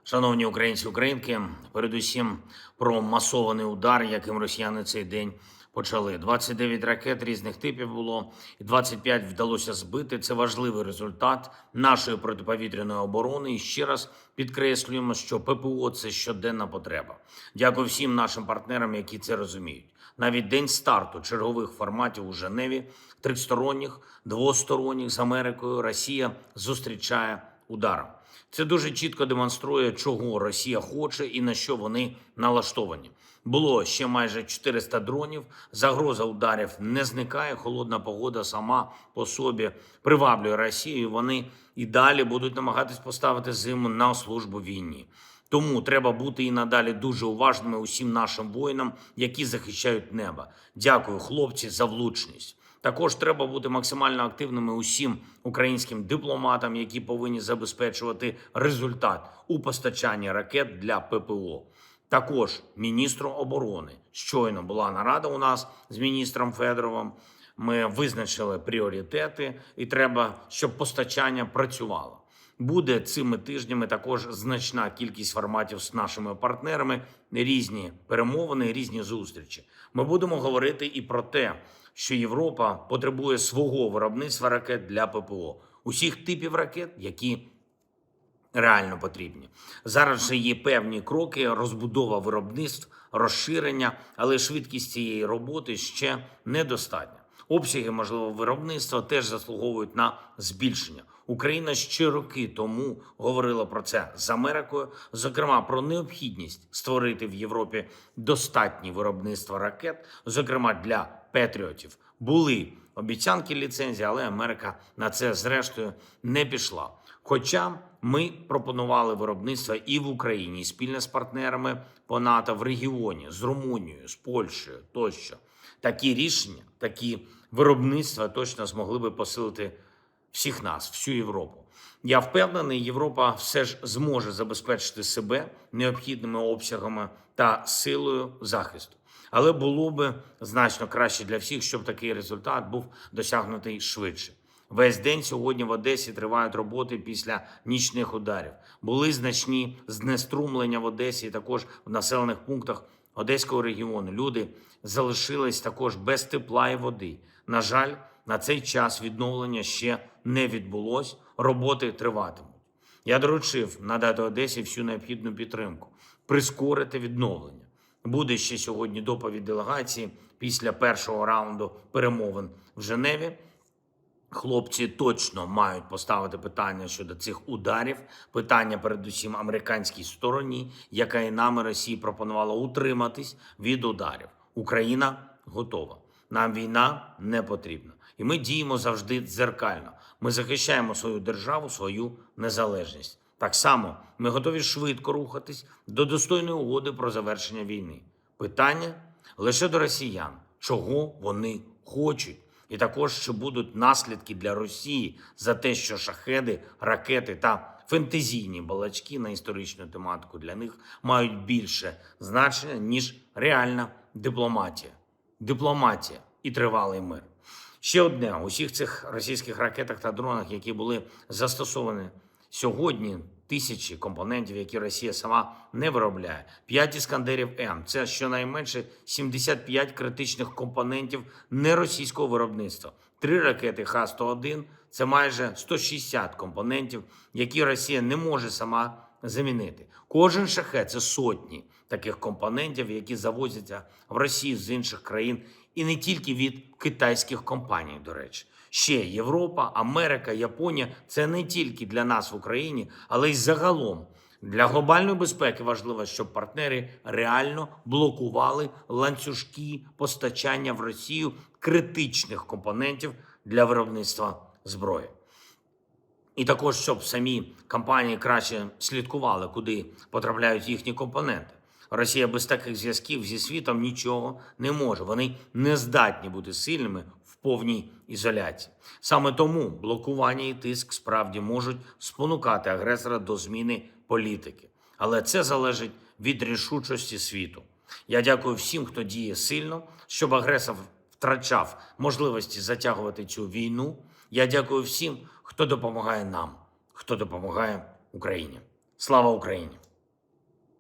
Шановні українці, українки, передусім про масований удар, яким росіяни цей день почали. 29 ракет різних типів було, і 25 вдалося збити. Це важливий результат нашої протиповітряної оборони. І ще раз підкреслюємо, що ППО – це щоденна потреба. Дякую всім нашим партнерам, які це розуміють. Навіть день старту чергових форматів у Женеві, тристоронніх, двосторонніх з Америкою, Росія зустрічає ударом. Це дуже чітко демонструє, чого Росія хоче і на що вони налаштовані. Було ще майже 400 дронів, загроза ударів не зникає, холодна погода сама по собі приваблює Росію, і вони і далі будуть намагатись поставити зиму на службу війні. Тому треба бути і надалі дуже уважними усім нашим воїнам, які захищають небо. Дякую, хлопці, за влучність. Також треба бути максимально активними усім українським дипломатам, які повинні забезпечувати результат у постачанні ракет для ППО. Також міністру оборони. Щойно була нарада у нас з міністром Федоровим. Ми визначили пріоритети і треба, щоб постачання працювало. Буде цими тижнями також значна кількість форматів з нашими партнерами, різні перемовини, різні зустрічі. Ми будемо говорити і про те, що Європа потребує свого виробництва ракет для ППО. Усіх типів ракет, які реально потрібні. Зараз вже є певні кроки, розбудова виробництв, розширення, але швидкість цієї роботи ще недостатня. Обсяги можливого виробництва теж заслуговують на збільшення. Україна ще роки тому говорила про це з Америкою, зокрема про необхідність створити в Європі достатні виробництва ракет, зокрема для патріотів. Були обіцянки ліцензії, але Америка на це зрештою не пішла. Хоча ми пропонували виробництво і в Україні, і спільно з партнерами по НАТО в регіоні, з Румунією, з Польщею тощо. Такі рішення, такі виробництва точно змогли би посилити всіх нас, всю Європу. Я впевнений, Європа все ж зможе забезпечити себе необхідними обсягами та силою захисту. Але було би значно краще для всіх, щоб такий результат був досягнутий швидше. Весь день сьогодні в Одесі тривають роботи після нічних ударів. Були значні знеструмлення в Одесі і також в населених пунктах Одеського регіону. Люди залишились також без тепла і води. На жаль, на цей час відновлення ще не відбулось, роботи триватимуть. Я доручив надати Одесі всю необхідну підтримку, прискорити відновлення. Буде ще сьогодні доповідь делегації після першого раунду перемовин в Женеві. Хлопці точно мають поставити питання щодо цих ударів, питання передусім американській стороні, яка і нам, і Росії пропонувала утриматись від ударів. Україна готова. Нам війна не потрібна. І ми діємо завжди дзеркально. Ми захищаємо свою державу, свою незалежність. Так само ми готові швидко рухатись до достойної угоди про завершення війни. Питання лише до росіян, чого вони хочуть. І також, що будуть наслідки для Росії за те, що шахеди, ракети та фентезійні балачки на історичну тематику для них мають більше значення, ніж реальна дипломатія. Дипломатія і тривалий мир. Ще одне, у всіх цих російських ракетах та дронах, які були застосовані сьогодні, тисячі компонентів, які Росія сама не виробляє. 5 «Іскандерів-М» – це щонайменше 75 критичних компонентів неросійського виробництва. 3 ракети Х-101 – це майже 160 компонентів, які Росія не може сама замінити. Кожен шахет – це сотні таких компонентів, які завозяться в Росію з інших країн, і не тільки від китайських компаній, до речі. Ще Європа, Америка, Японія – це не тільки для нас в Україні, але й загалом. Для глобальної безпеки важливо, щоб партнери реально блокували ланцюжки постачання в Росію критичних компонентів для виробництва зброї. І також, щоб самі компанії краще слідкували, куди потрапляють їхні компоненти. Росія без таких зв'язків зі світом нічого не може. Вони не здатні бути сильними в повній ізоляції. Саме тому блокування і тиск справді можуть спонукати агресора до зміни політики. Але це залежить від рішучості світу. Я дякую всім, хто діє сильно, щоб агресор втрачав можливості затягувати цю війну. Я дякую всім, хто допомагає нам, хто допомагає Україні. Слава Україні!